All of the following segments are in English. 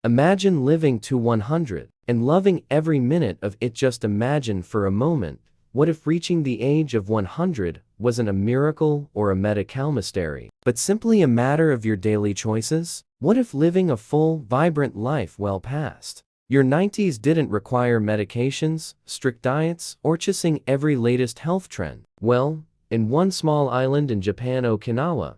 Imagine living to 100 and loving every minute of it. Just imagine for a moment, what if reaching the age of 100 wasn't a miracle or a medical mystery, but simply a matter of your daily choices? What if living a full, vibrant life well past your 90s didn't require medications, strict diets, or chasing every latest health trend? Well, in one small island in Japan, Okinawa,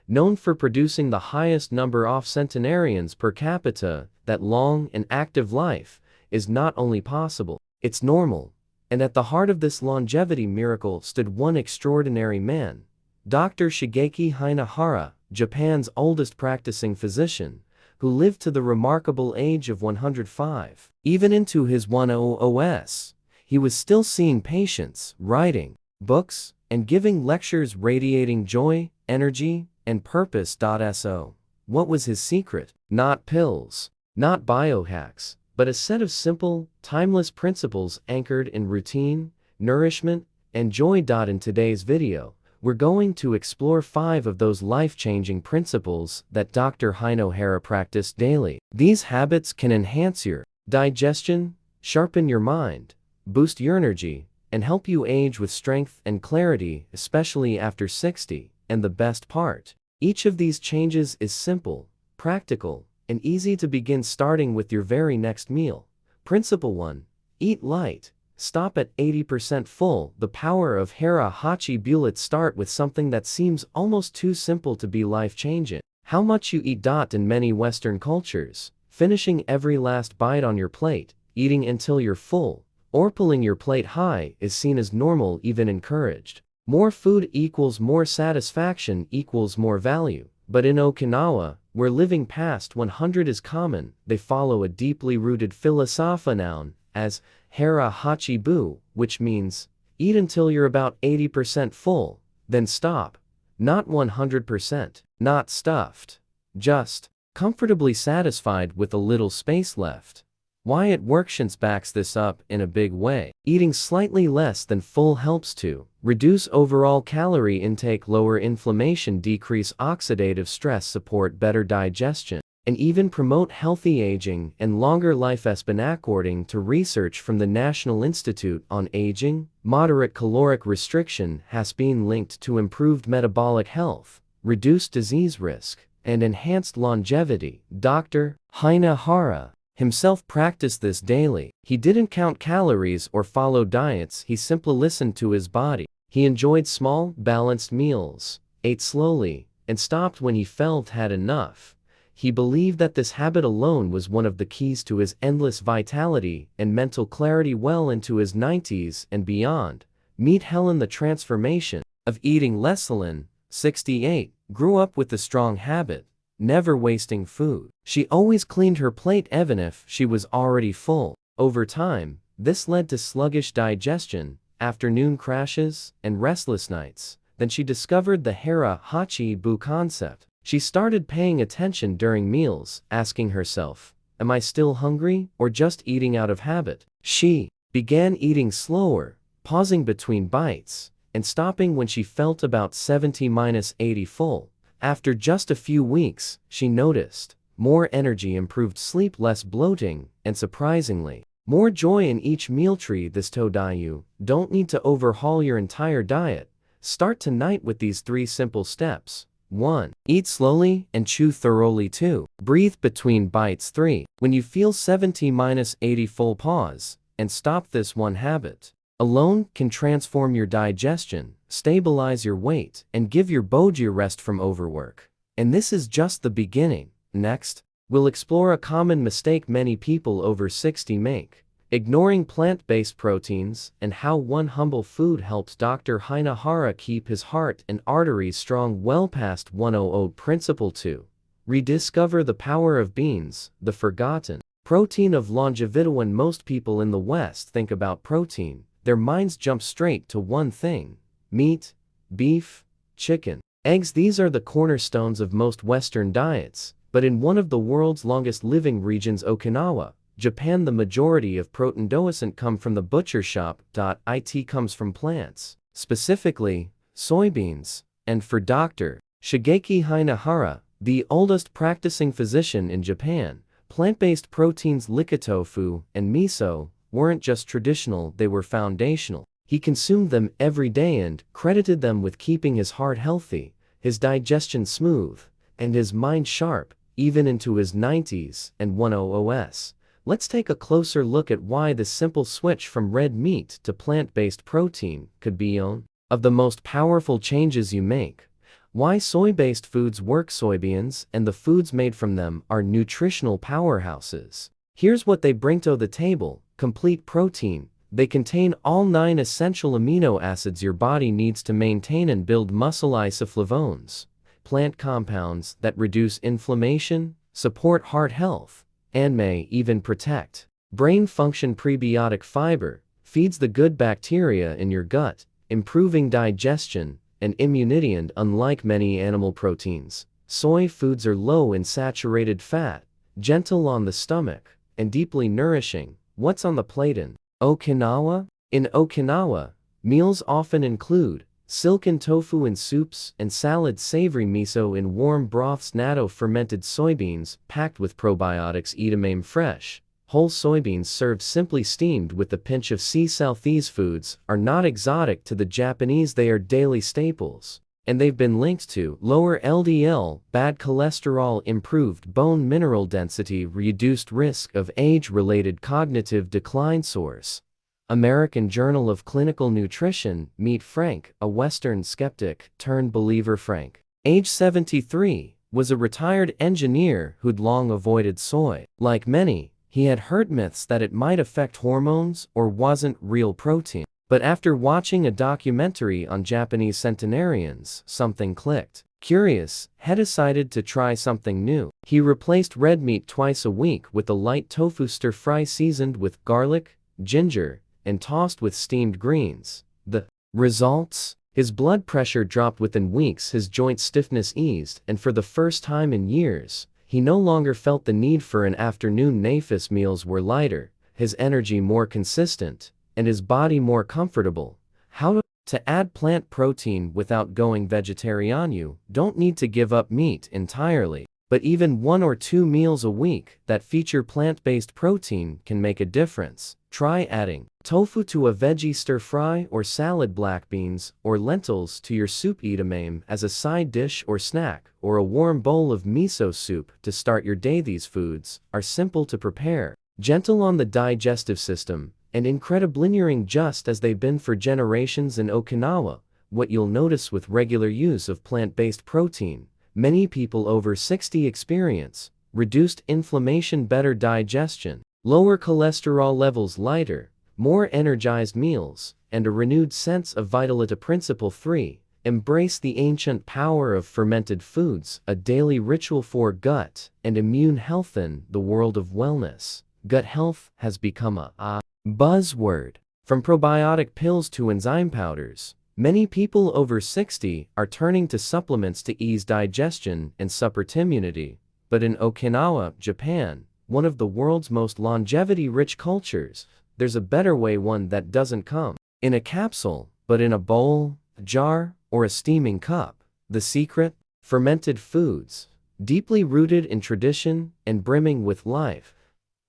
known for producing the highest number of centenarians per capita, that long and active life is not only possible, it's normal. And at the heart of this longevity miracle stood one extraordinary man, Dr. Shigeki Hinahara, Japan's oldest practicing physician, who lived to the remarkable age of 105. Even into his 100s, he was still seeing patients, writing books, and giving lectures radiating joy, energy, and purpose. So, what was his secret? Not pills, not biohacks, but a set of simple, timeless principles anchored in routine, nourishment, and joy. In today's video, we're going to explore 5 of those life-changing principles that Dr. Hinahara practiced daily. These habits can enhance your digestion, sharpen your mind, boost your energy, and help you age with strength and clarity, especially after 60. And the best part, each of these changes is simple, practical, and easy to begin, starting with your very next meal. Principle 1. Eat light. Stop at 80% full. The power of Hara Hachi Bulat. Start with something that seems almost too simple to be life-changing. How much you eat. In many Western cultures, finishing every last bite on your plate, eating until you're full, or pulling your plate high is seen as normal, even encouraged. More food equals more satisfaction equals more value. But in Okinawa, where living past 100 is common, they follow a deeply rooted philosophy known as Hara Hachi Bu, which means, eat until you're about 80% full, then stop. Not 100%, not stuffed, just comfortably satisfied with a little space left. Wyatt Workshins backs this up in a big way. Eating slightly less than full helps to reduce overall calorie intake, lower inflammation, decrease oxidative stress, support better digestion, and even promote healthy aging and longer life. According to research from the National Institute on Aging, moderate caloric restriction has been linked to improved metabolic health, reduced disease risk, and enhanced longevity. Dr. Hinahara himself practiced this daily. He didn't count calories or follow diets, he simply listened to his body. He enjoyed small, balanced meals, ate slowly, and stopped when he felt had enough. He believed that this habit alone was one of the keys to his endless vitality and mental clarity well into his 90s and beyond. Meet Helen. The transformation of eating less. Helen, 68, grew up with the strong habit, never wasting food. She always cleaned her plate even if she was already full. Over time, this led to sluggish digestion, afternoon crashes, and restless nights. Then she discovered the Hara Hachi Bu concept. She started paying attention during meals, asking herself, am I still hungry or just eating out of habit? She began eating slower, pausing between bites, and stopping when she felt about 70-80 full. After just a few weeks, she noticed more energy, improved sleep, less bloating, and surprisingly, more joy in each meal. Tree this to you don't need to overhaul your entire diet. Start tonight with these 3 simple steps. 1. Eat slowly and chew thoroughly. 2. Breathe between bites. 3. When you feel 70-80 full, pause and stop. This one habit alone can transform your digestion, stabilize your weight, and give your body a rest from overwork. And this is just the beginning. Next, we'll explore a common mistake many people over 60 make, ignoring plant-based proteins, and how one humble food helps Dr. Hinahara keep his heart and arteries strong well past 100. Principle 2. Rediscover the power of beans, the forgotten protein of longevity. When most people in the West think about protein, their minds jump straight to one thing: meat, beef, chicken, eggs. These are the cornerstones of most Western diets, but in one of the world's longest living regions, Okinawa, Japan, the majority of protein doesn't come from the butcher shop. It comes from plants, specifically soybeans. And for Dr. Shigeki Hinahara, the oldest practicing physician in Japan, Plant-based proteins tofu and miso weren't just traditional, they were foundational. He consumed them every day and credited them with keeping his heart healthy, his digestion smooth, and his mind sharp, even into his 90s and 10s. Let's take a closer look at why this simple switch from red meat to plant-based protein could be one of the most powerful changes you make. Why soy-based foods work. Soybeans and the foods made from them are nutritional powerhouses. Here's what they bring to the table: complete protein. They contain all 9 essential amino acids your body needs to maintain and build muscle. Isoflavones, plant compounds that reduce inflammation, support heart health, and may even protect brain function. Prebiotic fiber feeds the good bacteria in your gut, improving digestion and immunity. And unlike many animal proteins, soy foods are low in saturated fat, gentle on the stomach, and deeply nourishing. What's on the plate in Okinawa? In Okinawa, meals often include silken tofu in soups and salads, savory miso in warm broths, natto fermented soybeans packed with probiotics, edamame fresh, whole soybeans served simply steamed with a pinch of sea salt. These foods are not exotic to the Japanese, they are daily staples, and they've been linked to lower LDL, bad cholesterol, improved bone mineral density, reduced risk of age-related cognitive decline. Source: American Journal of Clinical Nutrition. Meet Frank, a Western skeptic turned believer. Frank, age 73, was a retired engineer who'd long avoided soy. Like many, he had heard myths that it might affect hormones or wasn't real protein. But after watching a documentary on Japanese centenarians, something clicked. Curious, he decided to try something new. He replaced red meat twice a week with a light tofu stir-fry seasoned with garlic, ginger, and tossed with steamed greens. The results? His blood pressure dropped within weeks, his joint stiffness eased, and for the first time in years, he no longer felt the need for an afternoon nap. His meals were lighter, his energy more consistent, and his body more comfortable. How to add plant protein without going vegetarian? You don't need to give up meat entirely, but even 1 or 2 meals a week that feature plant-based protein can make a difference. Try adding tofu to a veggie stir-fry or salad, black beans or lentils to your soup, edamame as a side dish or snack, or a warm bowl of miso soup to start your day. These foods are simple to prepare, gentle on the digestive system, and incredibly nourishing, just as they've been for generations in Okinawa. What you'll notice with regular use of plant-based protein: many people over 60 experience reduced inflammation, better digestion, lower cholesterol levels, lighter, more energized meals, and a renewed sense of vitality. Principle 3. Embrace the ancient power of fermented foods, a daily ritual for gut and immune health. In the world of wellness, gut health has become a buzzword. From probiotic pills to enzyme powders, many people over 60 are turning to supplements to ease digestion and support immunity. But in Okinawa, Japan, one of the world's most longevity-rich cultures, there's a better way, one that doesn't come in a capsule, but in a bowl, a jar, or a steaming cup. The secret? Fermented foods, deeply rooted in tradition and brimming with life.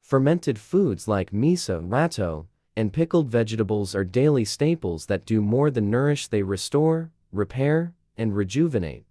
Fermented foods like miso, natto, and pickled vegetables are daily staples that do more than nourish, they restore, repair, and rejuvenate.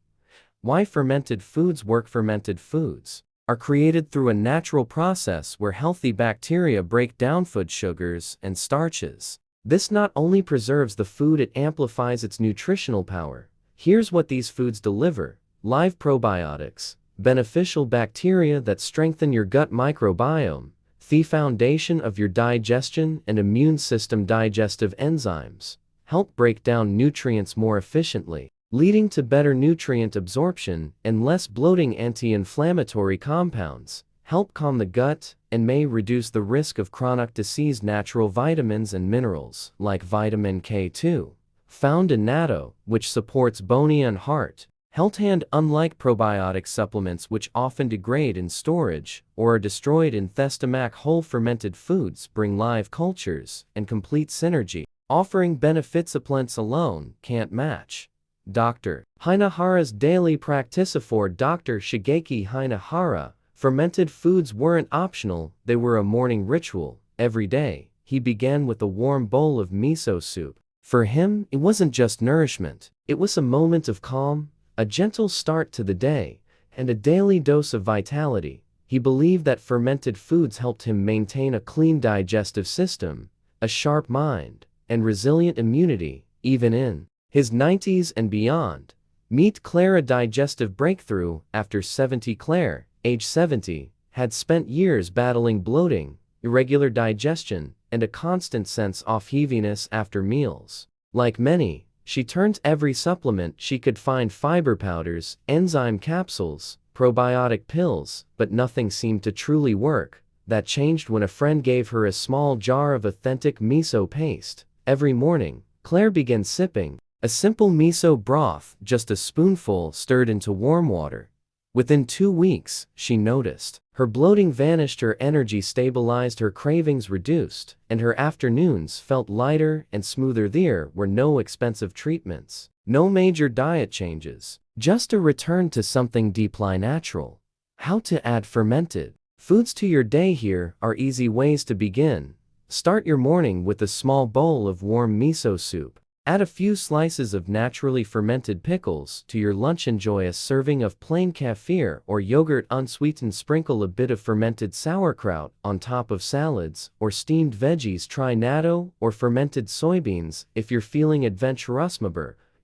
Why fermented foods work? Fermented foods are created through a natural process where healthy bacteria break down food sugars and starches. This not only preserves the food, it amplifies its nutritional power. Here's what these foods deliver: live probiotics, beneficial bacteria that strengthen your gut microbiome, the foundation of your digestion and immune system. Digestive enzymes help break down nutrients more efficiently, leading to better nutrient absorption and less bloating. Anti-inflammatory compounds help calm the gut and may reduce the risk of chronic disease. Natural vitamins and minerals, like vitamin K2, found in natto, which supports bone and heart health. And unlike probiotic supplements, which often degrade in storage or are destroyed in the stomach, whole fermented foods bring live cultures and complete synergy, offering benefits supplements alone can't match. Dr. Hinahara's daily practice. For Dr. Shigeki Hinahara, Fermented foods weren't optional, they were a morning ritual. Every day, he began with a warm bowl of miso soup. For him, it wasn't just nourishment, it was a moment of calm, a gentle start to the day, and a daily dose of vitality. He believed that fermented foods helped him maintain a clean digestive system, a sharp mind, and resilient immunity, even in his 90s and beyond. Meet Claire, a digestive breakthrough. After 70, Claire, age 70, had spent years battling bloating, irregular digestion, and a constant sense of heaviness after meals. Like many, she turned to every supplement she could find: fiber powders, enzyme capsules, probiotic pills, but nothing seemed to truly work. That changed when a friend gave her a small jar of authentic miso paste. Every morning, Claire began sipping a simple miso broth, just a spoonful stirred into warm water. Within 2 weeks, she noticed her bloating vanished, her energy stabilized, her cravings reduced, and her afternoons felt lighter and smoother. There were no expensive treatments, no major diet changes, just a return to something deeply natural. How to add fermented foods to your day? Here are easy ways to begin. Start your morning with a small bowl of warm miso soup. Add a few slices of naturally fermented pickles to your lunch. Enjoy a serving of plain kefir or yogurt unsweetened. Sprinkle a bit of fermented sauerkraut on top of salads or steamed veggies. Try natto or fermented soybeans if you're feeling adventurous.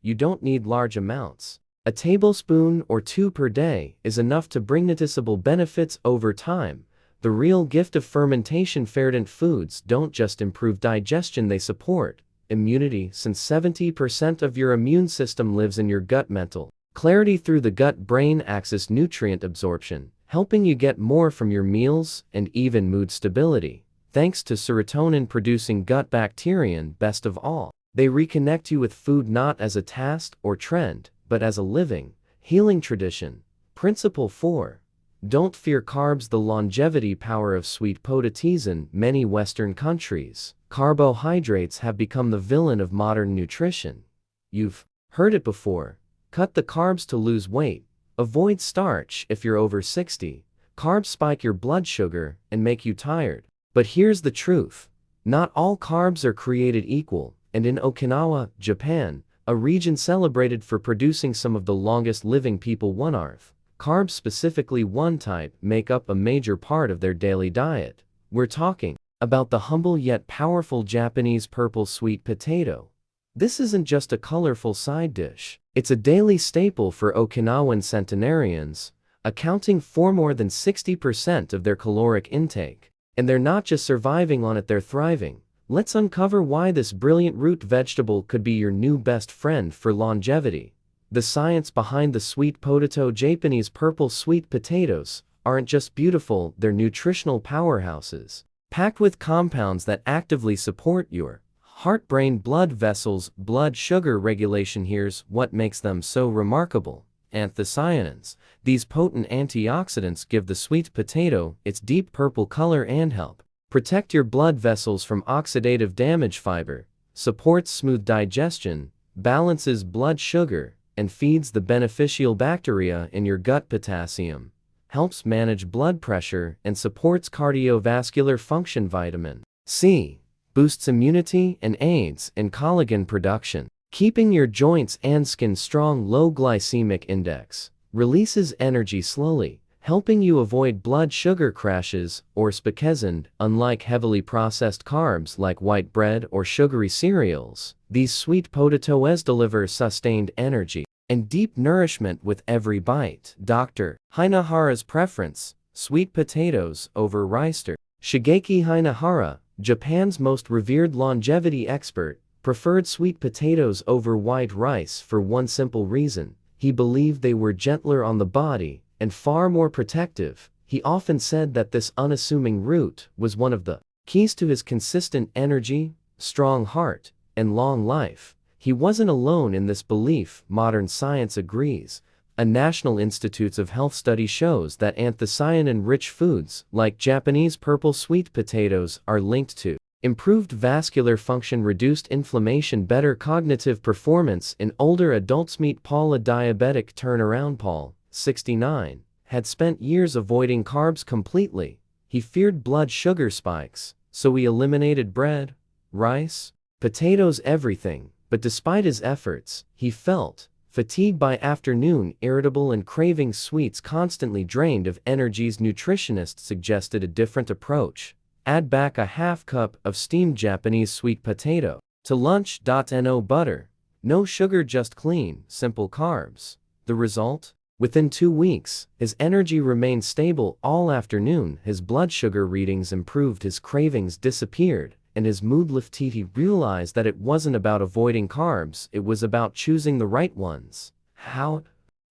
You don't need large amounts. A tablespoon or 2 per day is enough to bring noticeable benefits over time. The real gift of fermentation: fermented foods don't just improve digestion, they support immunity, since 70% of your immune system lives in your gut. Mental clarity through the gut-brain axis, nutrient absorption, helping you get more from your meals, and even mood stability, thanks to serotonin-producing gut bacteria. Best of all, they reconnect you with food not as a task or trend, but as a living, healing tradition. Principle 4. Don't fear carbs: the longevity power of sweet potatoes. In many Western countries, carbohydrates have become the villain of modern nutrition. You've heard it before. Cut the carbs to lose weight. Avoid starch if you're over 60. Carbs spike your blood sugar and make you tired. But here's the truth. Not all carbs are created equal, and in Okinawa, Japan, a region celebrated for producing some of the longest living people on Earth, carbs, specifically one type, make up a major part of their daily diet. We're talking about the humble yet powerful Japanese purple sweet potato. This isn't just a colorful side dish. It's a daily staple for Okinawan centenarians, accounting for more than 60% of their caloric intake. And they're not just surviving on it, they're thriving. Let's uncover why this brilliant root vegetable could be your new best friend for longevity. The science behind the sweet potato. Japanese purple sweet potatoes aren't just beautiful, they're nutritional powerhouses, packed with compounds that actively support your heart, brain, blood vessels, blood sugar regulation. Here's what makes them so remarkable. Anthocyanins. These potent antioxidants give the sweet potato its deep purple color and help protect your blood vessels from oxidative damage. Fiber supports smooth digestion, balances blood sugar, and feeds the beneficial bacteria in your gut. Potassium helps manage blood pressure and supports cardiovascular function. Vitamin C boosts immunity and aids in collagen production, keeping your joints and skin strong. Low glycemic index releases energy slowly, helping you avoid blood sugar crashes or spasms. Unlike heavily processed carbs like white bread or sugary cereals, these sweet potatoes deliver sustained energy and deep nourishment with every bite. Dr. Hinahara's preference: sweet potatoes over rice. Shigeki Hinahara, Japan's most revered longevity expert, preferred sweet potatoes over white rice for one simple reason: he believed they were gentler on the body and far more protective. He often said that this unassuming root was one of the keys to his consistent energy, strong heart, and long life. He wasn't alone in this belief. Modern science agrees. A National Institutes of Health study shows that anthocyanin-rich foods, like Japanese purple sweet potatoes, are linked to improved vascular function, reduced inflammation, better cognitive performance in older adults. Meet Paul, a diabetic turnaround. Paul, 69, had spent years avoiding carbs completely. He feared blood sugar spikes, so he eliminated bread, rice, potatoes, everything. But despite his efforts, he felt fatigued by afternoon, irritable and craving sweets, constantly drained of energies. Nutritionists suggested a different approach. Add back a half cup of steamed Japanese sweet potato to lunch. No butter, no sugar, just clean, simple carbs. The result? Within 2 weeks, his energy remained stable all afternoon, his blood sugar readings improved, his cravings disappeared, and his mood lifted. He realized that it wasn't about avoiding carbs, it was about choosing the right ones. How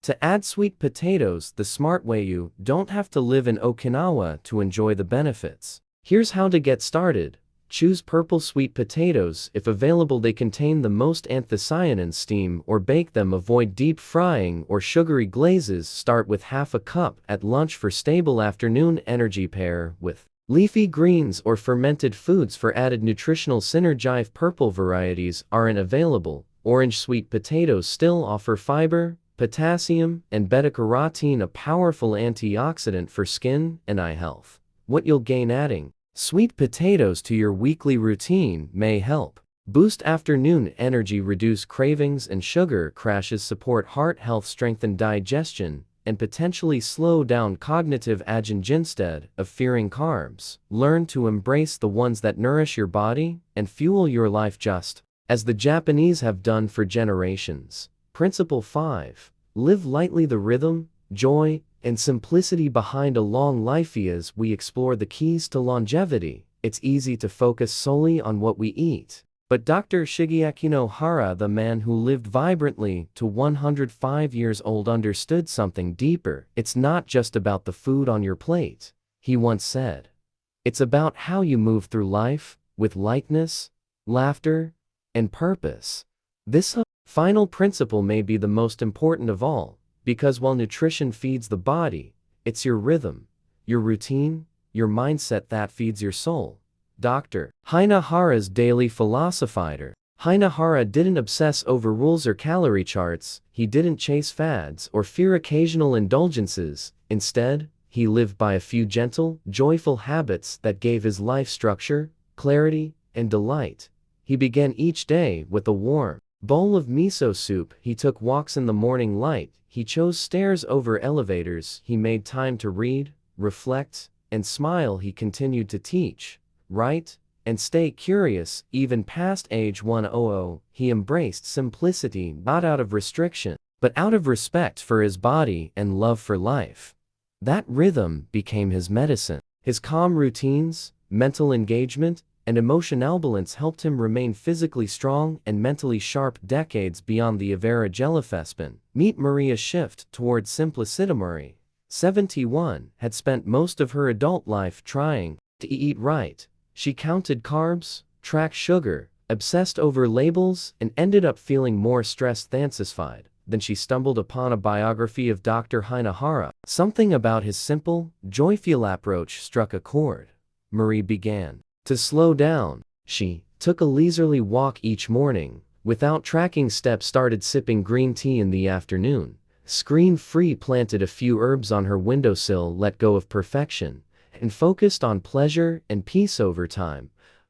to add sweet potatoes the smart way. You don't have to live in Okinawa to enjoy the benefits. Here's how to get started. Choose purple sweet potatoes. If available, they contain the most anthocyanins. Steam or bake them. Avoid deep frying or sugary glazes. Start with half a cup at lunch for stable afternoon energy. Pair with leafy greens or fermented foods for added nutritional synergy. If purple varieties aren't available, orange sweet potatoes still offer fiber, potassium, and beta-carotene, a powerful antioxidant for skin and eye health. What you'll gain adding sweet potatoes to your weekly routine may help boost afternoon energy, reduce cravings and sugar crashes, support heart health, strengthen digestion, and potentially slow down cognitive aging. Instead of fearing carbs, learn to embrace the ones that nourish your body and fuel your life, just as the Japanese have done for generations. Principle 5. Live lightly. The rhythm, joy, and simplicity behind a long life. As we explore the keys to longevity, it's easy to focus solely on what we eat. But Dr. Shigeaki Nohara, the man who lived vibrantly to 105 years old, understood something deeper. It's not just about the food on your plate, he once said. It's about how you move through life, with lightness, laughter, and purpose. This final principle may be the most important of all, because while nutrition feeds the body, it's your rhythm, your routine, your mindset that feeds your soul. Dr. Hinahara's daily philosopher. Hinahara didn't obsess over rules or calorie charts, he didn't chase fads or fear occasional indulgences. Instead, he lived by a few gentle, joyful habits that gave his life structure, clarity, and delight. He began each day with a warm bowl of miso soup. He took walks in the morning light. He chose stairs over elevators. He made time to read, reflect, and smile. He continued to teach, write, and stay curious, even past age 100. He embraced simplicity not out of restriction, but out of respect for his body and love for life. That rhythm became his medicine. His calm routines, mental engagement, and emotional balance helped him remain physically strong and mentally sharp decades beyond the Avera Jellyfespin. Meet Maria Shift toward simplicity. Marie, 71, had spent most of her adult life trying to eat right. She counted carbs, tracked sugar, obsessed over labels, and ended up feeling more stressed than satisfied. Then she stumbled upon a biography of Dr. Hinahara. Something about his simple, joyful approach struck a chord. Marie began to slow down. She took a leisurely walk each morning, without tracking steps, started sipping green tea in the afternoon, screen-free, planted a few herbs on her windowsill, let go of perfection, and focused on pleasure and peace. Over time,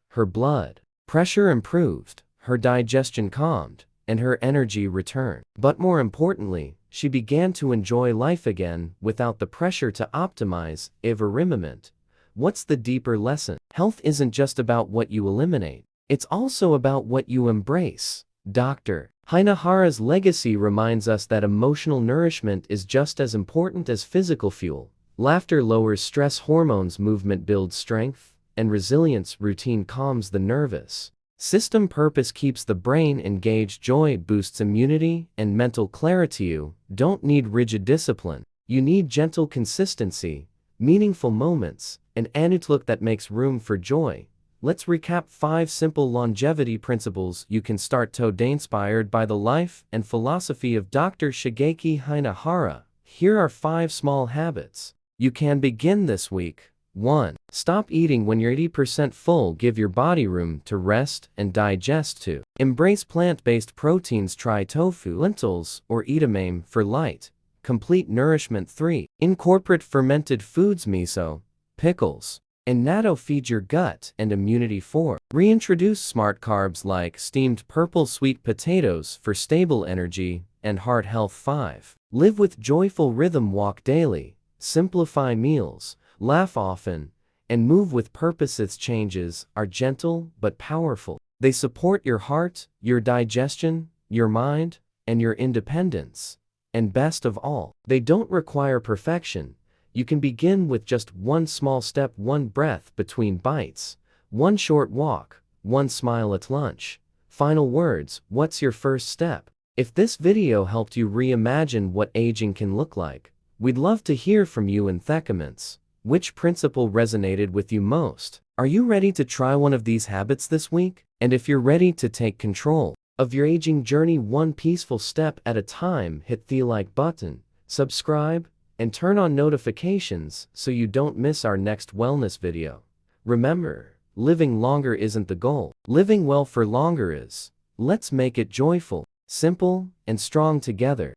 her blood pressure improved, her digestion calmed, and her energy returned. But more importantly, she began to enjoy life again without the pressure to optimize environment. What's the deeper lesson? Health isn't just about what you eliminate, it's also about what you embrace. Dr. Hinahara's legacy reminds us that emotional nourishment is just as important as physical fuel. Laughter lowers stress hormones, movement builds strength and resilience, routine calms the nervous system, purpose keeps the brain engaged, joy boosts immunity and mental clarity. You don't need rigid discipline, you need gentle consistency, meaningful moments, and an outlook that makes room for joy. Let's recap 5 simple longevity principles you can start today, inspired by the life and philosophy of Dr. Shigeaki Hinahara. Here are 5 small habits you can begin this week. 1. Stop eating when you're 80% full. Give your body room to rest and digest. 2. Embrace plant-based proteins. Try tofu, lentils, or edamame for light, complete nourishment. 3. Incorporate fermented foods. Miso, pickles, and natto feed your gut and immunity. 4. Reintroduce smart carbs like steamed purple sweet potatoes for stable energy and heart health. 5. Live with joyful rhythm. Walk daily, simplify meals, laugh often, and move with purpose. Its changes are gentle but powerful. They support your heart, your digestion, your mind, and your independence. And best of all, they don't require perfection. You can begin with just one small step: one breath between bites, one short walk, one smile at lunch. Final words: what's your first step? If this video helped you reimagine what aging can look like, we'd love to hear from you in the comments. Which principle resonated with you most? Are you ready to try one of these habits this week? And if you're ready to take control of your aging journey one peaceful step at a time, hit the like button, subscribe, and turn on notifications so you don't miss our next wellness video. Remember, living longer isn't the goal. Living well for longer is. Let's make it joyful, simple, and strong together.